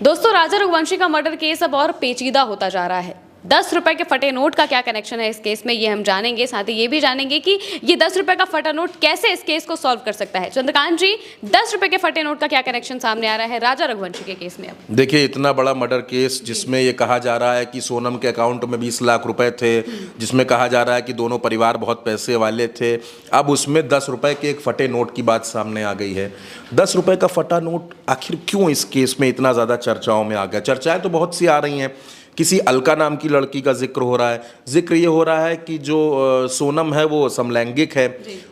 दोस्तों, राजा रघुवंशी का murder case अब और पेचीदा होता जा रहा है। 10 रुपए के फटे नोट का क्या कनेक्शन है इस केस में, ये हम जानेंगे। साथ ही ये भी जानेंगे कि ये 10 रुपए का फटा नोट कैसे इस केस को सॉल्व कर सकता है। चंद्रकांत जी, 10 रुपए के फटे नोट का क्या कनेक्शन सामने आ रहा है राजा रघुवंशी के केस में? अब देखिए, इतना बड़ा मर्डर केस जिसमें ये कहा जा रहा है कि सोनम के अकाउंट में 20 लाख रुपए थे, जिसमें कहा जा रहा है कि दोनों परिवार बहुत पैसे वाले थे, अब उसमें 10 रुपए के एक फटे नोट की बात सामने आ गई है। 10 रुपए का फटा नोट आखिर क्यों इस केस में इतना ज़्यादा चर्चाओं में आ गया? चर्चाएं तो बहुत सी आ रही हैं। किसी अलका नाम की लड़की का जिक्र हो रहा है, जिक्र ये हो रहा है कि जो सोनम है वो समलैंगिक है,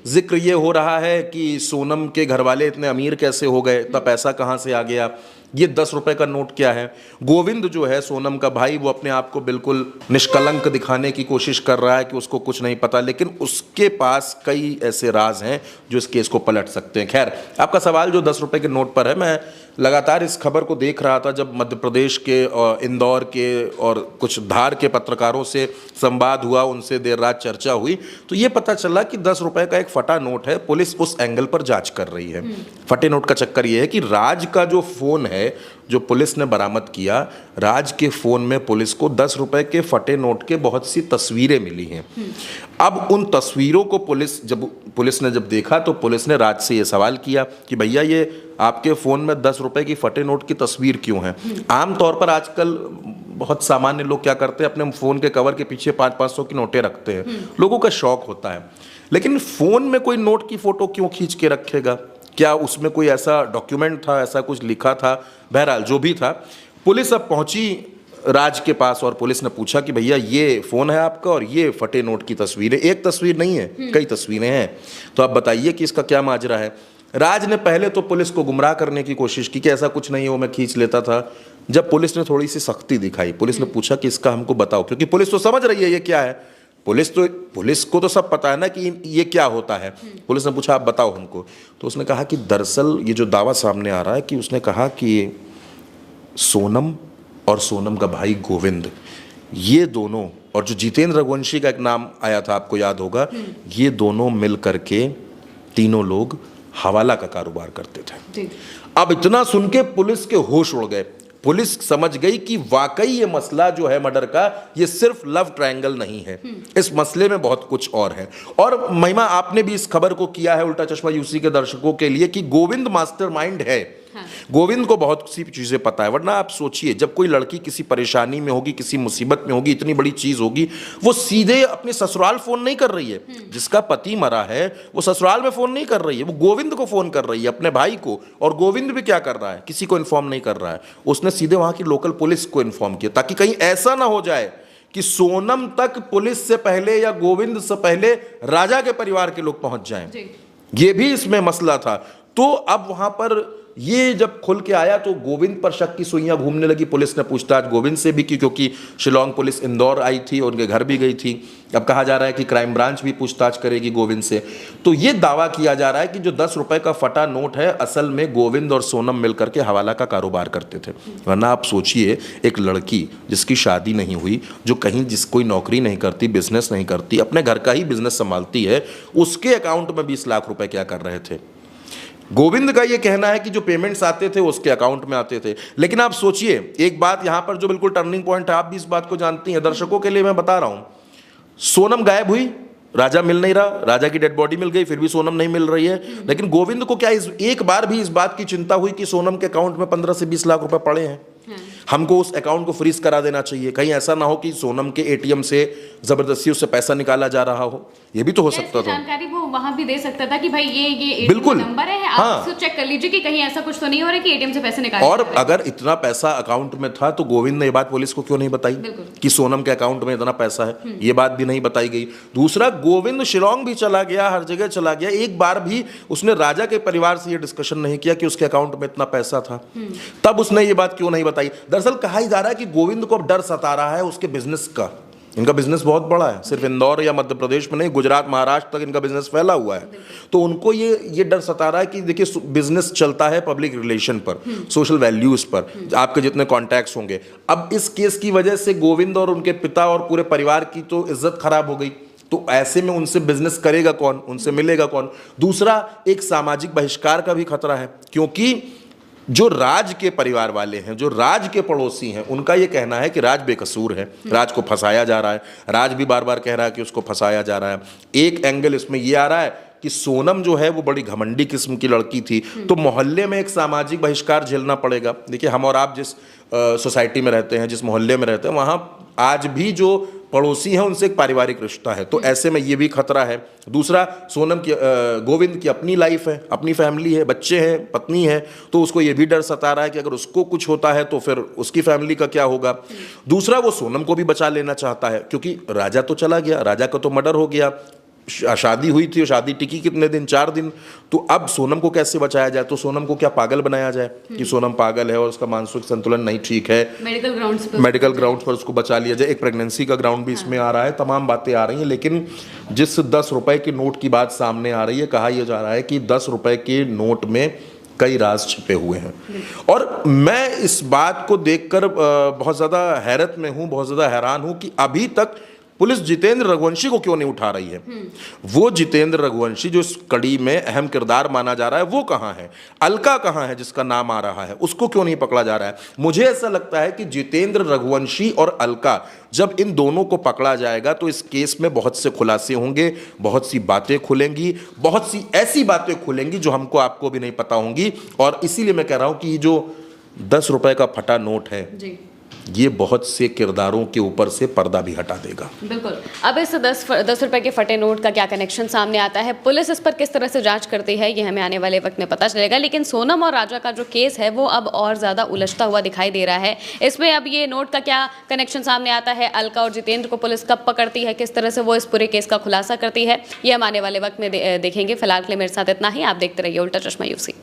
जिक्र ये हो रहा है कि सोनम के घर वाले इतने अमीर कैसे हो गए, इतना पैसा कहाँ से आ गया, ये 10 रुपए का नोट क्या है। गोविंद जो है सोनम का भाई, वो अपने आप को बिल्कुल निष्कलंक दिखाने की कोशिश कर रहा है कि उसको कुछ नहीं पता, लेकिन उसके पास कई ऐसे राज हैं जो इस केस को पलट सकते हैं। खैर, आपका सवाल जो 10 रुपए के नोट पर है, मैं लगातार इस खबर को देख रहा था जब मध्य प्रदेश के और इंदौर के और कुछ धार के पत्रकारों से संवाद हुआ, उनसे देर रात चर्चा हुई, तो ये पता चला कि 10 रुपए का एक फटा नोट है। पुलिस उस एंगल पर जांच कर रही है। फटे नोट का चक्कर ये है कि राज का जो फोन है जो पुलिस ने बरामद किया, राज के फोन में पुलिस को 10 रुपए के फटे नोट के बहुत सी तस्वीरें मिली हैं। अब उन तस्वीरों को पुलिस ने जब देखा तो पुलिस ने राज से ये सवाल किया कि भैया, ये आपके फ़ोन में 10 रुपए की फटे नोट की तस्वीर क्यों है? आमतौर पर आजकल बहुत सामान्य लोग क्या करते हैं, अपने फ़ोन के कवर के पीछे 500-500 की नोटें रखते हैं। लोगों का शौक होता है, लेकिन फ़ोन में कोई नोट की फ़ोटो क्यों खींच के रखेगा? क्या उसमें कोई ऐसा डॉक्यूमेंट था, ऐसा कुछ लिखा था? बहरहाल जो भी था, पुलिस अब पहुंची राज के पास और पुलिस ने पूछा कि भैया, ये फ़ोन है आपका और ये फटे नोट की तस्वीर है। एक तस्वीर नहीं है, कई तस्वीरें हैं, तो आप बताइए कि इसका क्या माजरा है। राज ने पहले तो पुलिस को गुमराह करने की कोशिश की कि ऐसा कुछ नहीं है, वो मैं खींच लेता था। जब पुलिस ने थोड़ी सी सख्ती दिखाई, पुलिस ने पूछा कि इसका हमको बताओ, क्योंकि पुलिस तो समझ रही है ये क्या है, पुलिस को तो सब पता है ना कि ये क्या होता है। पुलिस ने पूछा आप बताओ हमको, तो उसने कहा कि दरअसल ये जो दावा सामने आ रहा है कि उसने कहा कि सोनम और सोनम का भाई गोविंद, ये दोनों, और जो जितेंद्र रघुवंशी का एक नाम आया था आपको याद होगा, ये दोनों मिल करके तीनों लोग हवाला का कारोबार करते थे। अब इतना सुन के पुलिस के होश उड़ गए। पुलिस समझ गई कि वाकई ये मसला जो है मर्डर का, ये सिर्फ लव ट्रायंगल नहीं है, इस मसले में बहुत कुछ और है। और महिमा, आपने भी इस खबर को किया है उल्टा चश्मा यूसी के दर्शकों के लिए कि गोविंद मास्टरमाइंड है। हाँ। गोविंद को बहुत सी चीजें पता है, वरना आप सोचिए, जब कोई लड़की किसी परेशानी में होगी, किसी मुसीबत में होगी, इतनी बड़ी चीज होगी, वो सीधे अपने ससुराल फोन नहीं कर रही है। जिसका पति मरा है वो ससुराल में फोन नहीं कर रही है, वो गोविंद को फोन कर रही है, अपने भाई को। और गोविंद भी क्या कर रहा है, किसी को इन्फॉर्म नहीं कर रहा है, उसने सीधे वहां की लोकल पुलिस को इन्फॉर्म किया, ताकि कहीं ऐसा ना हो जाए कि सोनम तक पुलिस से पहले या गोविंद से पहले राजा के परिवार के लोग पहुंच जाएं। ये भी इसमें मसला था। तो अब वहां पर ये जब खुल के आया तो गोविंद पर शक की सुइयां घूमने लगी। पुलिस ने पूछताछ गोविंद से भी की, क्योंकि शिलोंग पुलिस इंदौर आई थी और उनके घर भी गई थी। अब कहा जा रहा है कि क्राइम ब्रांच भी पूछताछ करेगी गोविंद से। तो ये दावा किया जा रहा है कि जो 10 रुपए का फटा नोट है, असल में गोविंद और सोनम मिलकर के हवाला का कारोबार करते थे। वरना आप सोचिए, एक लड़की जिसकी शादी नहीं हुई, जो कहीं कोई नौकरी नहीं करती, बिजनेस नहीं करती, अपने घर का ही बिजनेस संभालती है, उसके अकाउंट में 20 लाख रुपए क्या कर रहे थे? गोविंद का ये कहना है कि जो पेमेंट्स आते थे उसके अकाउंट में आते थे। लेकिन आप सोचिए, एक बात यहां पर जो बिल्कुल टर्निंग पॉइंट है, आप भी इस बात को जानती हैं, दर्शकों के लिए मैं बता रहा हूं, सोनम गायब हुई, राजा मिल नहीं रहा, राजा की डेड बॉडी मिल गई, फिर भी सोनम नहीं मिल रही है। लेकिन गोविंद को क्या एक बार भी इस बात की चिंता हुई कि सोनम के अकाउंट में 15 से 20 लाख रुपए पड़े हैं, हमको उस अकाउंट को फ्रीज करा देना चाहिए, कहीं ऐसा ना हो कि सोनम के एटीएम से जबरदस्ती उससे पैसा निकाला जा रहा हो? ये भी तो हो सकता था। जानकारी वो वहां भी दे सकता था कि भाई ये बिल्कुल नंबर है, आप इसको चेक कर लीजिए कि कहीं ऐसा कुछ तो नहीं हो रहा कि एटीएम से पैसे निकाले। और अगर इतना पैसा अकाउंट में था तो गोविंद ने ये बात पुलिस को क्यों नहीं बताई कि सोनम के अकाउंट में इतना पैसा है? ये बात भी नहीं बताई गई। दूसरा, गोविंद शिलोंग भी चला गया, हर जगह चला गया, एक बार भी उसने राजा के परिवार से ये डिस्कशन नहीं किया कि उसके अकाउंट में इतना पैसा था। तब उसने ये बात क्यों नहीं बताई? दरअसल कहा जा रहा है कि गोविंद को अब डर सता रहा है उसके बिजनेस का। इनका बिजनेस बहुत बड़ा है, सिर्फ इंदौर या मध्य प्रदेश में नहीं, गुजरात महाराष्ट्र तक इनका बिजनेस फैला हुआ है। तो उनको ये डर सता रहा है कि देखिए, बिजनेस चलता है पब्लिक रिलेशन पर, सोशल वैल्यूज पर, आपके जितने कॉन्टैक्ट्स होंगे। अब इस केस की वजह से गोविंद और उनके पिता और पूरे परिवार की तो इज्जत खराब हो गई। तो ऐसे में उनसे बिजनेस करेगा कौन, उनसे मिलेगा कौन? दूसरा, एक सामाजिक बहिष्कार का भी खतरा है, क्योंकि जो राज के परिवार वाले हैं, जो राज के पड़ोसी हैं, उनका ये कहना है कि राज बेकसूर है, राज को फंसाया जा रहा है। राज भी बार बार कह रहा है कि उसको फंसाया जा रहा है। एक एंगल इसमें ये आ रहा है कि सोनम जो है वो बड़ी घमंडी किस्म की लड़की थी, तो मोहल्ले में एक सामाजिक बहिष्कार झेलना पड़ेगा। देखिए, हम और आप जिस सोसाइटी में रहते हैं, जिस मोहल्ले में रहते हैं, वहाँ आज भी जो पड़ोसी हैं उनसे एक पारिवारिक रिश्ता है, तो ऐसे में ये भी खतरा है। दूसरा, सोनम की गोविंद की अपनी लाइफ है, अपनी फैमिली है, बच्चे हैं, पत्नी है, तो उसको ये भी डर सता रहा है कि अगर उसको कुछ होता है तो फिर उसकी फैमिली का क्या होगा। दूसरा, वो सोनम को भी बचा लेना चाहता है, क्योंकि राजा तो चला गया, राजा का तो मर्डर हो गया, शादी हुई थी और शादी टिकी कितने दिन, 4 दिन, तो अब सोनम को कैसे बचाया जाए। तो सोनम को क्या पागल बनाया जाए कि सोनम पागल है और उसका मानसिक संतुलन नहीं ठीक है, मेडिकल ग्राउंड्स पर उसको बचा लिया जाए। एक प्रेगनेंसी का ग्राउंड भी इसमें आ रहा है, तमाम बातें आ रही हैं। लेकिन जिस 10 रुपए के नोट की बात सामने आ रही है, कहा यह जा रहा है कि 10 रुपए के नोट में कई राज छिपे हुए हैं। और मैं इस बात को देखकर बहुत ज़्यादा हैरत में हूँ, बहुत ज़्यादा हैरान हूँ कि अभी तक पुलिस जितेंद्र रघुवंशी को क्यों नहीं उठा रही है। वो जितेंद्र रघुवंशी जो इस कड़ी में अहम किरदार माना जा रहा है, वो कहाँ है। अलका कहाँ है जिसका नाम आ रहा है, उसको क्यों नहीं पकड़ा जा रहा है। मुझे ऐसा लगता है कि जितेंद्र रघुवंशी और अलका, जब इन दोनों को पकड़ा जाएगा तो इस केस में बहुत से खुलासे होंगे, बहुत सी बातें खुलेंगी, बहुत सी ऐसी बातें खुलेंगी जो हमको आपको भी नहीं पता होंगी। और इसीलिए मैं कह रहा हूं कि जो 10 रुपए का फटा नोट है जी, ये बहुत से किरदारों के ऊपर से पर्दा भी हटा देगा। बिल्कुल। अब इस 10 रुपए के फटे नोट का क्या कनेक्शन सामने आता है, पुलिस इस पर किस तरह से जांच करती है, ये हमें आने वाले वक्त में पता चलेगा। लेकिन सोनम और राजा का जो केस है वो अब और ज़्यादा उलझता हुआ दिखाई दे रहा है। इसमें अब ये नोट का क्या कनेक्शन सामने आता है, अलका और जितेंद्र को पुलिस कब पकड़ती है, किस तरह से वो इस पूरे केस का खुलासा करती है, ये हम आने वाले वक्त में देखेंगे। फिलहाल के लिए मेरे साथ इतना ही। आप देखते रहिए उल्टा चश्मा यूसी।